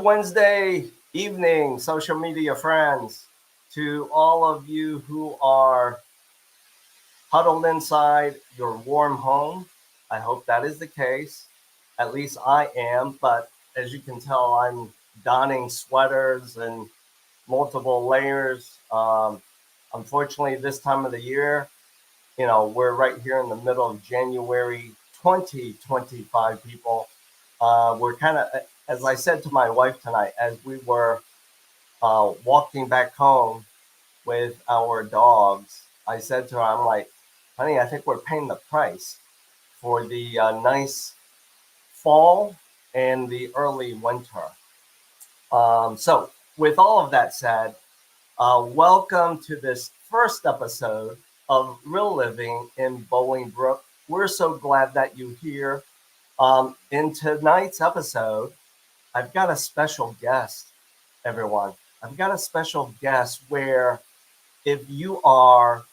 Wednesday evening, social media friends. To all of you who are huddled inside your warm home, I hope that is the case. At least I am, but as you can tell, I'm donning sweaters and multiple layers. Unfortunately, this time of the year, we're right here in the middle of January 2025, people. We're kind of, as I said to my wife tonight, as we were walking back home with our dogs, I said to her, I'm like, honey, I think we're paying the price for the nice fall and the early winter. So with all of that said, welcome to this first episode of Real Living in Bolingbrook. We're so glad that you're here. In tonight's episode, I've got a special guest, everyone. I've got a special guest where if you are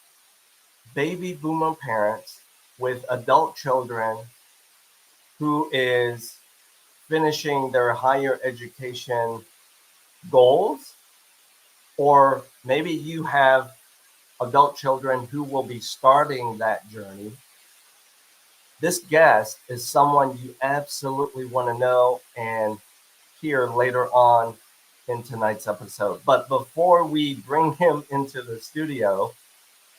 baby boomer parents with adult children who is finishing their higher education goals, or maybe you have adult children who will be starting that journey, this guest is someone you absolutely want to know and hear later on in tonight's episode. But before we bring him into the studio,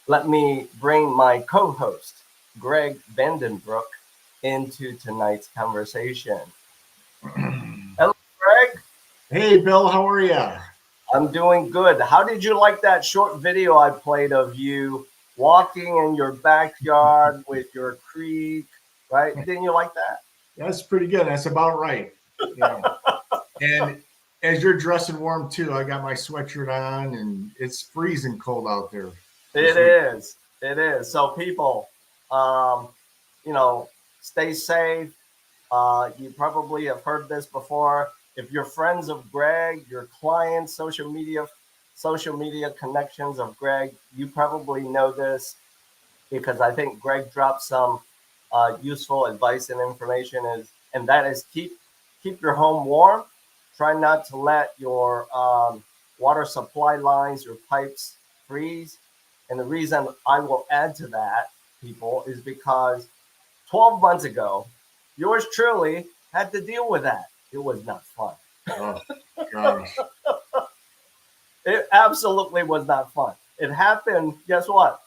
let me bring my co-host, Greg Vandenbrook, into tonight's conversation. Hello, Greg. Hey, Bill, how are you? I'm doing good. How did you like that short video I played of you walking in your backyard with your creek, right? Didn't you like that? That's pretty good. That's about right. Yeah. And as you're dressing warm too, I got my sweatshirt on and it's freezing cold out there. It is. It is. So people, stay safe. You probably have heard this before. If you're friends of Greg, your clients, social media connections of Greg, you probably know this because I think Greg dropped some useful advice and information, and that is keep your home warm. Try not to let your water supply lines, your pipes freeze. And the reason I will add to that, people, is because 12 months ago, yours truly had to deal with that. It was not fun. Oh, gosh. It absolutely was not fun. It happened, guess what,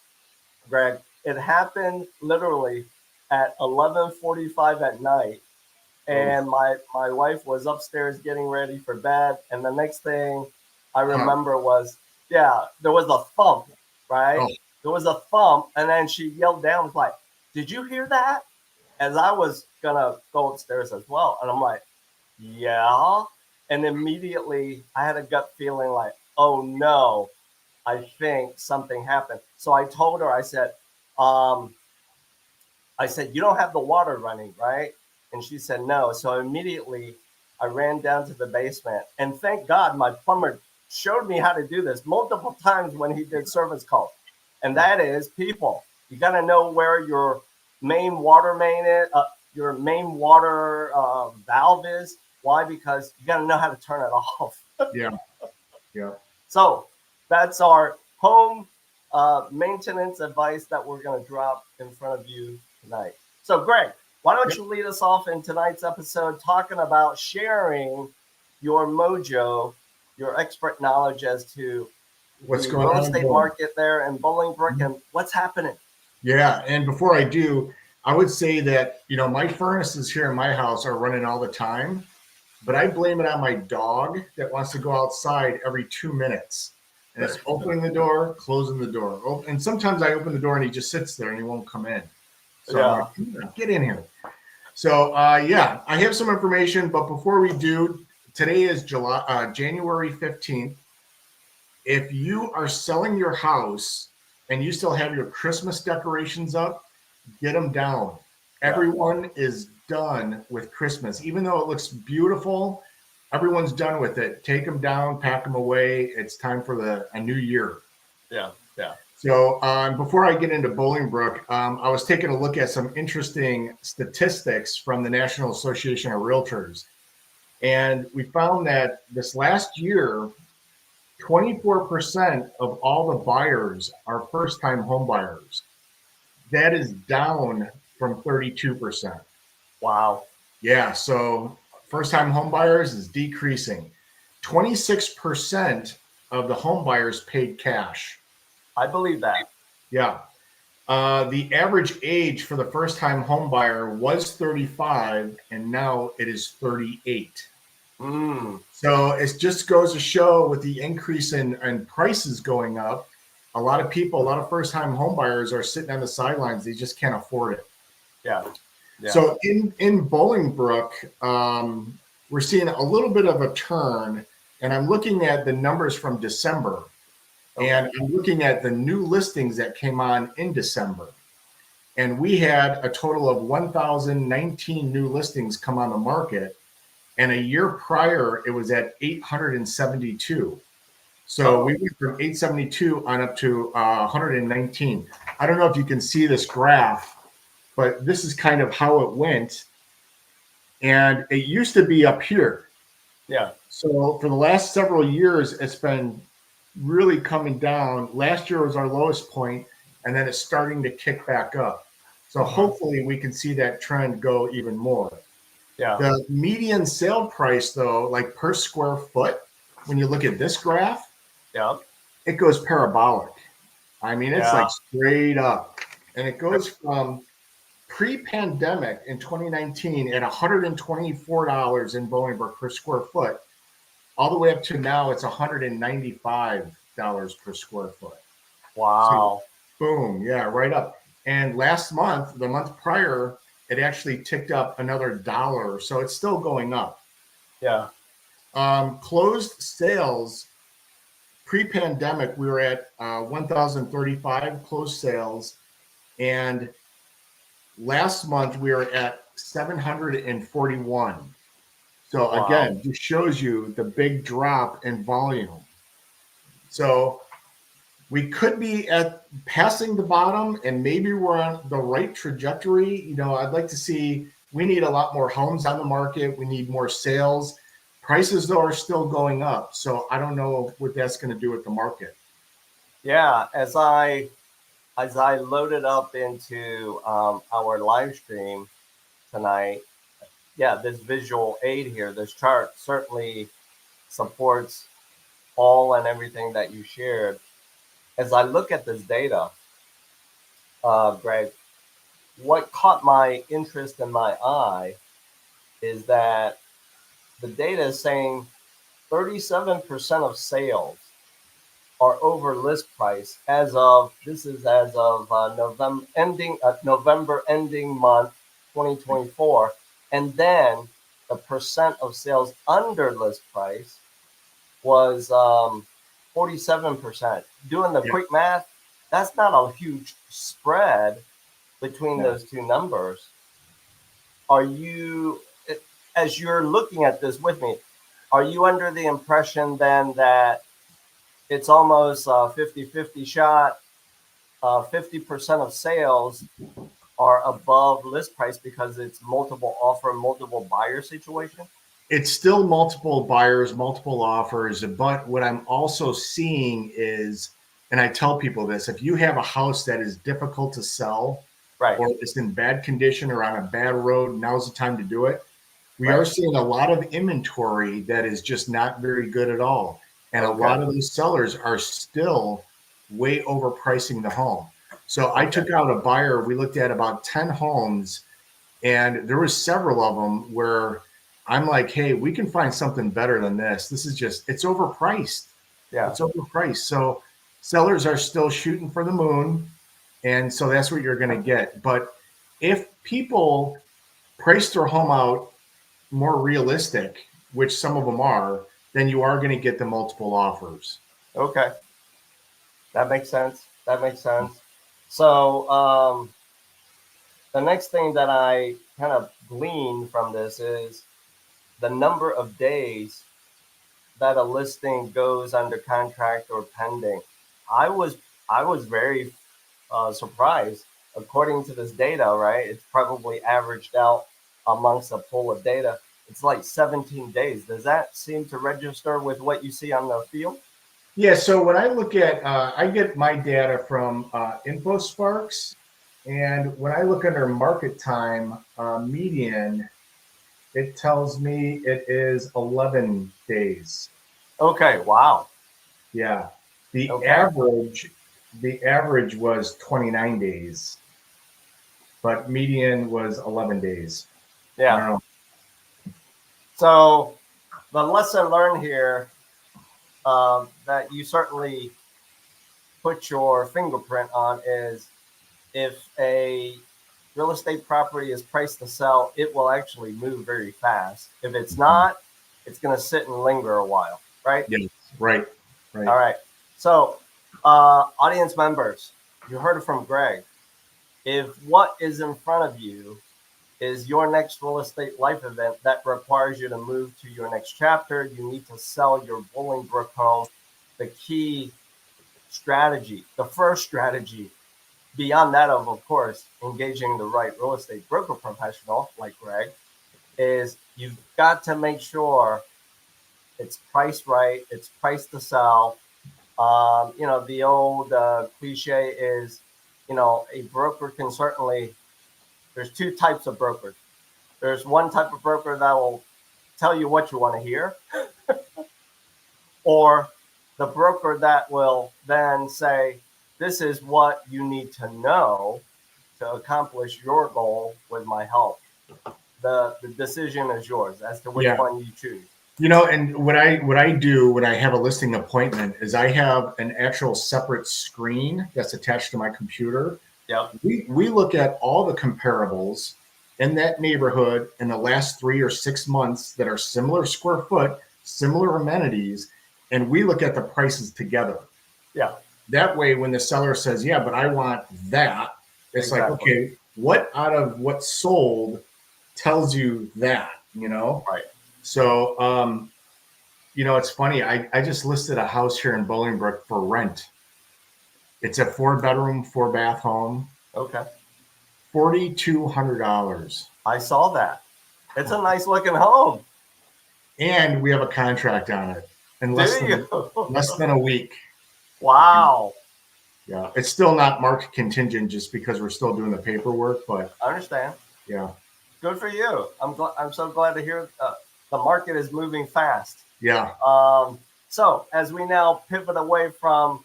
Greg? It happened literally at 11:45 at night. And my wife was upstairs getting ready for bed. And the next thing I remember was, there was a thump, right? Oh. There was a thump. And then she yelled down, was like, did you hear that? As I was going to go upstairs as well. And I'm like, yeah. And immediately I had a gut feeling like, oh no, I think something happened. So I told her, I said, you don't have the water running, right? And she said, no. So immediately I ran down to the basement. And thank God my plumber showed me how to do this multiple times when he did service calls. And that is, people, you got to know where your main water main is, your main water valve is. Why? Because you got to know how to turn it off. Yeah. So that's our home maintenance advice that we're going to drop in front of you tonight. So, Greg, why don't you lead us off in tonight's episode talking about sharing your mojo, your expert knowledge as to what's the going on real estate market there in Bolingbrook and what's happening. Yeah, and before I do, I would say that, my furnaces here in my house are running all the time, but I blame it on my dog that wants to go outside every 2 minutes. And it's opening the door, closing the door. And sometimes I open the door and he just sits there and he won't come in. So I'm like, get in here. So, I have some information, but before we do, today is January 15th. If you are selling your house and you still have your Christmas decorations up, get them down. Yeah. Everyone is done with Christmas. Even though it looks beautiful, everyone's done with it. Take them down, pack them away. It's time for a new year. Yeah. So before I get into Bolingbrook, I was taking a look at some interesting statistics from the National Association of Realtors. And we found that this last year, 24% of all the buyers are first-time home buyers. That is down from 32%. Wow. Yeah, so first-time home buyers is decreasing. 26% of the home buyers paid cash. I believe that. Yeah. The average age for the first-time home buyer was 35, and now it is 38. So it just goes to show with the increase in prices going up, a lot of people, a lot of first-time home buyers are sitting on the sidelines. They just can't afford it. Yeah. Yeah. So in Bolingbrook, we're seeing a little bit of a turn, and I'm looking at the numbers from December, and I'm looking at the new listings that came on in December. And we had a total of 1,019 new listings come on the market. And a year prior, it was at 872. So we went from 872 on up to 119. I don't know if you can see this graph, but this is kind of how it went. And it used to be up here. Yeah. So for the last several years, it's been really coming down. Last year was our lowest point, and then it's starting to kick back up. So hopefully we can see that trend go even more. Yeah. The median sale price, though, like per square foot, when you look at this graph, Yeah. it goes parabolic. I mean, it's like straight up. And it goes from pre-pandemic in 2019 at $124 in Bolingbrook per square foot, all the way up to now it's $195 per square foot. Wow. So, boom, yeah, right up. And last month, the month prior, it actually ticked up another $1, so it's still going up. Yeah. Closed sales pre-pandemic, we were at 1,035 closed sales, and last month we were at 741. So again, just shows you the big drop in volume. So we could be at passing the bottom, and maybe we're on the right trajectory. You know, I'd like to see, we need a lot more homes on the market. We need more sales. Prices, though, are still going up. So I don't know what that's going to do with the market. Yeah. As I loaded up into our live stream tonight, yeah, this visual aid here, this chart certainly supports all and everything that you shared. As I look at this data, Greg, what caught my interest in my eye is that the data is saying 37% of sales are over list price as of November ending month 2024, and then the percent of sales under list price was 47%. Doing the quick math, that's not a huge spread between those two numbers. Are you, as you're looking at this with me, are you under the impression then that it's almost a 50-50 shot, 50% of sales are above list price because it's multiple offer, multiple buyer situation? It's still multiple buyers, multiple offers, but what I'm also seeing is, and I tell people this, if you have a house that is difficult to sell, right, or it's in bad condition or on a bad road, now's the time to do it. We are seeing a lot of inventory that is just not very good at all. And a lot of these sellers are still way overpricing the home. So I took out a buyer. We looked at about 10 homes, and there was several of them where I'm like, hey, we can find something better than this. This is just, it's overpriced. Yeah. It's overpriced. So sellers are still shooting for the moon. And so that's what you're going to get. But if people price their home out more realistic, which some of them are, then you are going to get the multiple offers. Okay. That makes sense. That makes sense. So the next thing that I kind of glean from this is the number of days that a listing goes under contract or pending. I was very surprised. According to this data, right? It's probably averaged out amongst a pool of data. it's like 17 days. Does that seem to register with what you see on the field? Yeah, so when I look at, I get my data from InfoSparks, and when I look under market time median, it tells me it is 11 days. Okay, wow. Yeah, the Okay. average, the average was 29 days, but median was 11 days. I Yeah. don't know. So the lesson learned here that you certainly put your fingerprint on is if a real estate property is priced to sell, it will actually move very fast. If it's not, it's going to sit and linger a while, right? Yes, right, right. All right. So, audience members, you heard it from Greg. If what is in front of you is your next real estate life event that requires you to move to your next chapter, you need to sell your Bolingbrook home. The key strategy, the first strategy, beyond that of course, engaging the right real estate broker professional like Greg, is you've got to make sure it's priced right, it's priced to sell. The old cliche is, a broker can certainly, there's two types of brokers. There's one type of broker that will tell you what you want to hear, or the broker that will then say, this is what you need to know to accomplish your goal with my help. The decision is yours as to which Yeah. one you choose. And what I do when I have a listing appointment is I have an actual separate screen that's attached to my computer. Yep. We look at all the comparables in that neighborhood in the last 3 or 6 months that are similar square foot, similar amenities, and we look at the prices together. Yeah. That way, when the seller says, yeah, but I want that, it's Exactly. like, okay, what out of what sold tells you that, Right. So, it's funny. I just listed a house here in Bolingbrook for rent. It's a 4-bedroom, 4-bath home, Okay. $4,200. I saw that. It's a nice looking home. And we have a contract on it in Do less you? than a week. Wow. Yeah. It's still not marked contingent just because we're still doing the paperwork, but I understand. yeah. Good for you. I'm so glad to hear the market is moving fast. Yeah. So as we now pivot away from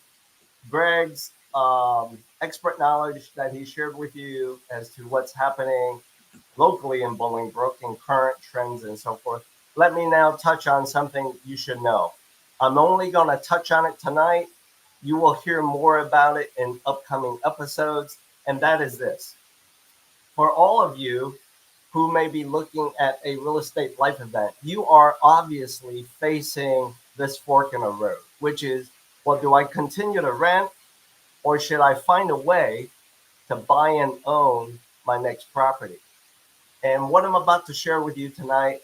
Greg's expert knowledge that he shared with you as to what's happening locally in Bolingbrook and current trends and so forth, let me now touch on something you should know. I'm only going to touch on it tonight. You will hear more about it in upcoming episodes, and that is this. For all of you who may be looking at a real estate life event, you are obviously facing this fork in the road, which is, well, do I continue to rent or should I find a way to buy and own my next property? And what I'm about to share with you tonight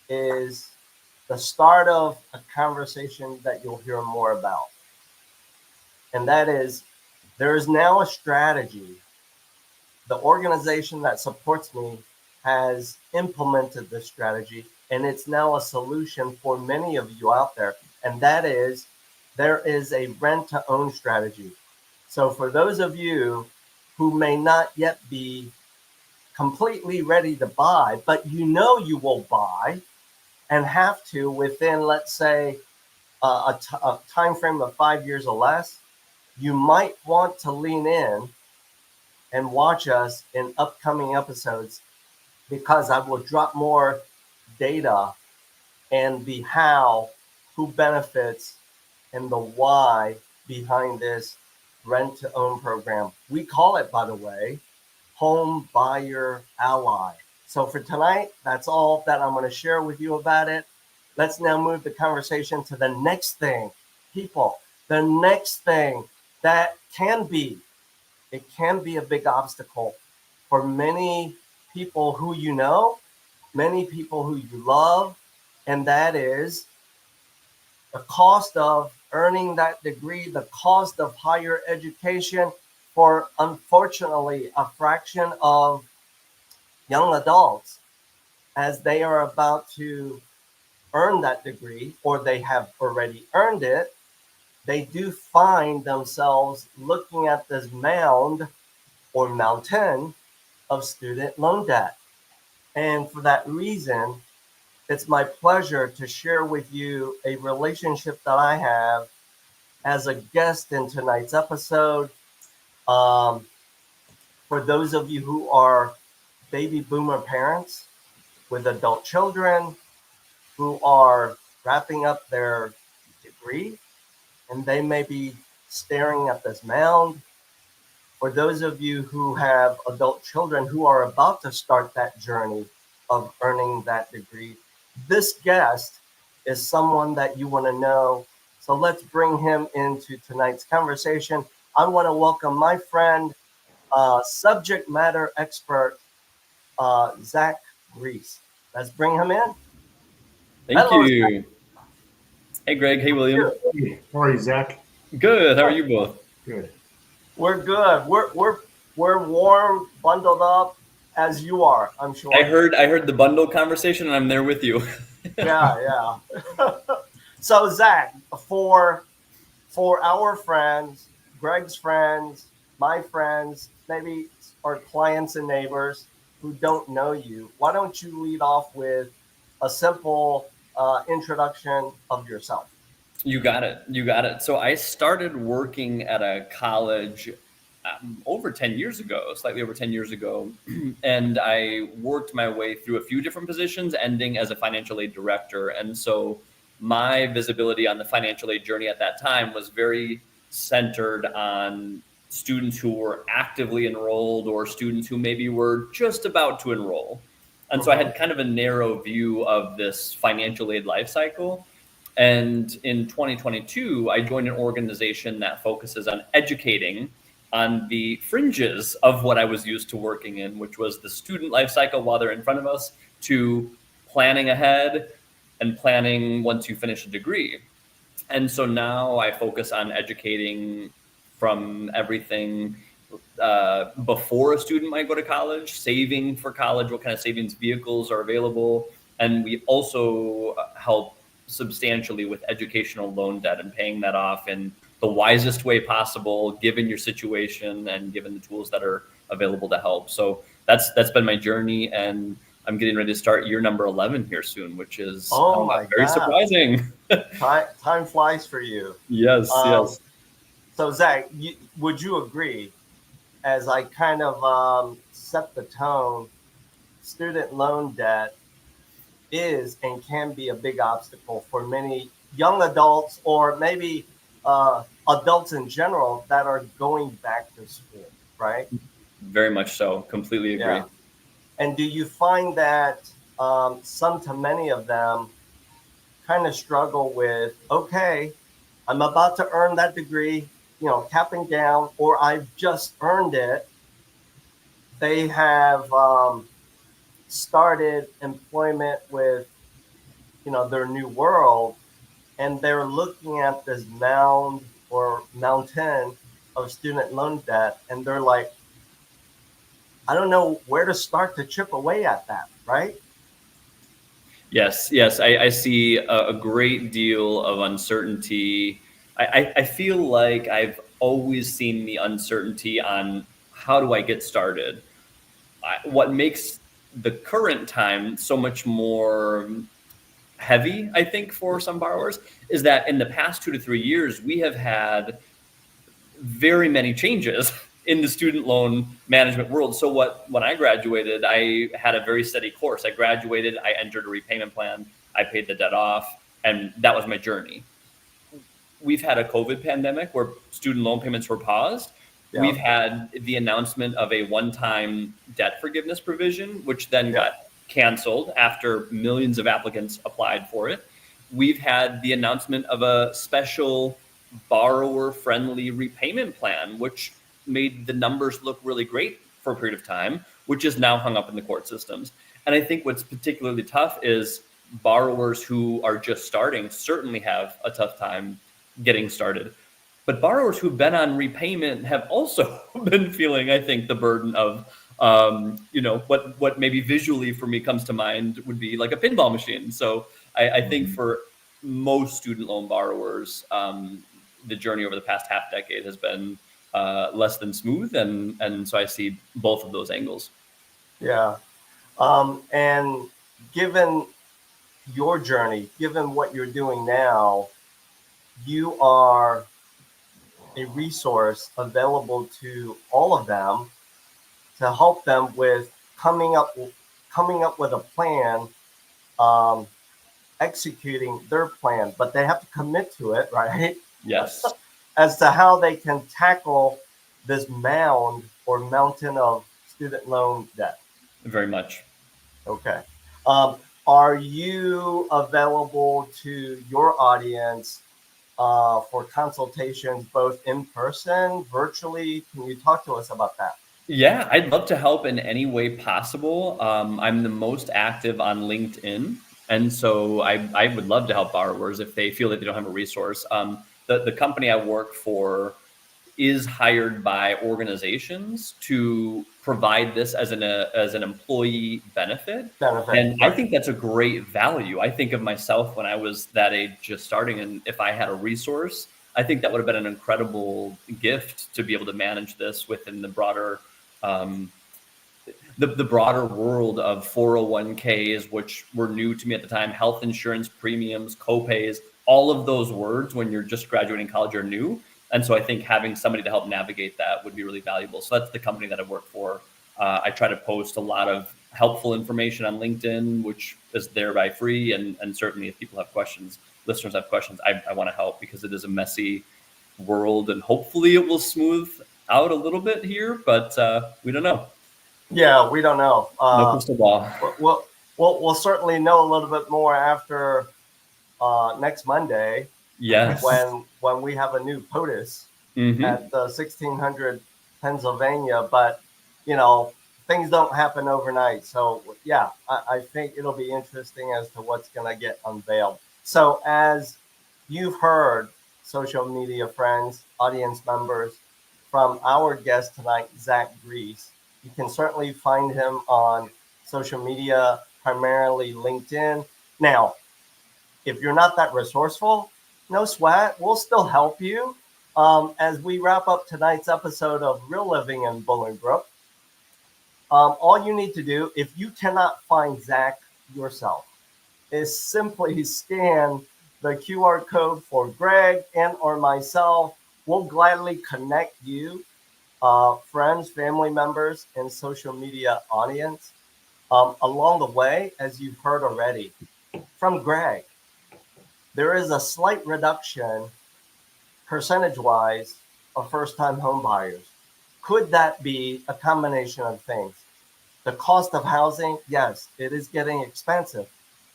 is the start of a conversation that you'll hear more about. And that is, there is now a strategy. The organization that supports me has implemented this strategy, and it's now a solution for many of you out there. And that is, there is a rent to own strategy. So for those of you who may not yet be completely ready to buy, but you will buy and have to within, let's say, a time frame of 5 years or less, you might want to lean in and watch us in upcoming episodes because I will drop more data and the how, who benefits, and the why behind this rent to own program. We call it, by the way, Home Buyer Ally. So for tonight, that's all that I'm going to share with you about it. Let's now move the conversation to the next thing. People, the next thing that it can be a big obstacle for many people who you know, many people who you love, and that is the cost of earning that degree, the cost of higher education for, unfortunately, a fraction of young adults. as they are about to earn that degree, or they have already earned it, they do find themselves looking at this mound or mountain of student loan debt. And for that reason, it's my pleasure to share with you a relationship that I have as a guest in tonight's episode. Um, for those of you who are baby boomer parents with adult children who are wrapping up their degree, and they may be staring at this mound. For those of you who have adult children who are about to start that journey of earning that degree, this guest is someone that you want to know. So let's bring him into tonight's conversation. I want to welcome my friend, subject matter expert, Zachery Gries. Let's bring him in. Thank Hello, you. Hey, Greg. Hey, William. Hey, how are you, Zach? Good. How are you both? Good. We're good. We're warm, bundled up, as you are, I'm sure. I heard the bundle conversation, and I'm there with you. Yeah. So Zach, for our friends, Greg's friends, my friends, maybe our clients and neighbors who don't know you, why don't you lead off with a simple introduction of yourself? You got it. You got it. So I started working at a college over 10 years ago, slightly over 10 years ago. And I worked my way through a few different positions, ending as a financial aid director. And so my visibility on the financial aid journey at that time was very centered on students who were actively enrolled or students who maybe were just about to enroll. And so I had kind of a narrow view of this financial aid life cycle. And in 2022, I joined an organization that focuses on educating on the fringes of what I was used to working in, which was the student life cycle while they're in front of us, to planning ahead and planning once you finish a degree. And so now I focus on educating from everything before a student might go to college, saving for college, what kind of savings vehicles are available. And we also help substantially with educational loan debt and paying that off in the wisest way possible, given your situation and given the tools that are available to help. So that's been my journey, and I'm getting ready to start year number 11 here soon, which is very surprising. Time flies for you. Yes. So Zach, would you agree, as I kind of set the tone, student loan debt is and can be a big obstacle for many young adults, or maybe adults in general that are going back to school, right? Very much so. Completely agree. Yeah. And do you find that some to many of them kind of struggle with, okay, I'm about to earn that degree, cap and gown, or I've just earned it. They have started employment with, their new world, and they're looking at this mound or mountain of student loan debt, and they're like, I don't know where to start to chip away at that, right? Yes. I see a great deal of uncertainty. I feel like I've always seen the uncertainty on how do I get started. What makes the current time so much more heavy, I think, for some borrowers is that in the past 2 to 3 years, we have had very many changes in the student loan management world. So when I graduated, I had a very steady course. I graduated, I entered a repayment plan, I paid the debt off, and that was my journey. We've had a COVID pandemic where student loan payments were paused. Yeah. We've had the announcement of a one-time debt forgiveness provision, which then got canceled after millions of applicants applied for it. We've had the announcement of a special borrower-friendly repayment plan, which made the numbers look really great for a period of time, which is now hung up in the court systems. And I think what's particularly tough is borrowers who are just starting certainly have a tough time getting started. But borrowers who've been on repayment have also been feeling, I think, the burden of What maybe visually for me comes to mind would be like a pinball machine. So I think for most student loan borrowers, the journey over the past half decade has been less than smooth, and so I see both of those angles. Yeah. And given your journey, given what you're doing now, you are a resource available to all of them to help them with coming up with a plan, um, executing their plan, but they have to commit to it, right? Yes, As to how they can tackle this mound or mountain of student loan debt. very much. Okay. Um, are you available to your audience for consultations both in person, virtually? Can you talk to us about that? Yeah, I'd love to help in any way possible. I'm the most active on LinkedIn, and so I would love to help borrowers if they feel that they don't have a resource. The company I work for is hired by organizations to provide this as an employee benefit. Benefit, And I right. think that's a great value. I think of myself when I was that age just starting, and if I had a resource, I think that would have been an incredible gift to be able to manage this within the broader um, the broader world of 401ks, which were new to me at the time, health insurance premiums, copays, all of those words when you're just graduating college are new. And so I think having somebody to help navigate that would be really valuable. So that's the company that I work for. I try to post a lot of helpful information on LinkedIn, which is thereby free. And certainly if people have questions, listeners have questions, I want to help because it is a messy world and hopefully it will smooth out a little bit here, but we don't know. Yeah, we don't know. No crystal ball. We'll certainly know a little bit more after next Monday Yes. when we have a new POTUS Mm-hmm. at 1600 Pennsylvania. But things don't happen overnight. So yeah, I think it'll be interesting as to what's going to get unveiled. So as you've heard, social media friends, audience members, from our guest tonight, Zachery Gries, you can certainly find him on social media, primarily LinkedIn. Now, if you're not that resourceful, no sweat. We'll still help you. As we wrap up tonight's episode of Real Living in Bolingbrook, all you need to do, if you cannot find Zach yourself, is simply scan the QR code for Greg and or myself. We'll gladly connect you, friends, family members, and social media audience. Along the way, as you've heard already from Greg, there is a slight reduction percentage-wise of first-time home buyers. Could that be a combination of things? The cost of housing, yes, it is getting expensive,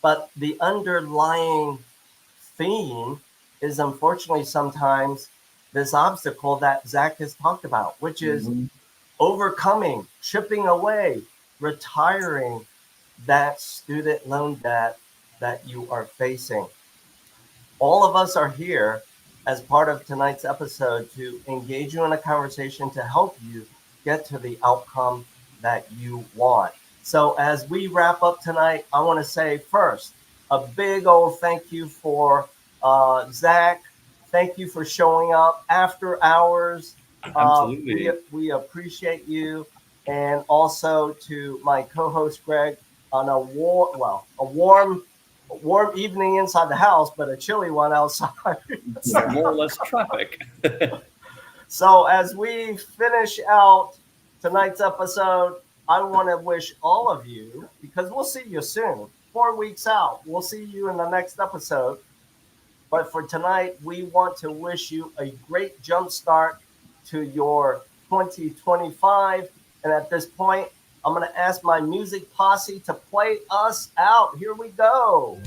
but the underlying theme is unfortunately sometimes this obstacle that Zach has talked about, which is overcoming, chipping away, retiring that student loan debt that you are facing. All of us are here as part of tonight's episode to engage you in a conversation to help you get to the outcome that you want. So as we wrap up tonight, I want to say first, a big old thank you for Zach. Thank you for showing up after hours. Absolutely. We appreciate you. And also to my co-host, Greg, on a warm evening inside the house, but a chilly one outside. More or less traffic. So as we finish out tonight's episode, I want to wish all of you, because we'll see you soon, 4 weeks out. We'll see you in the next episode. But for tonight, we want to wish you a great jump start to your 2025. And at this point, I'm going to ask my music posse to play us out. Here we go.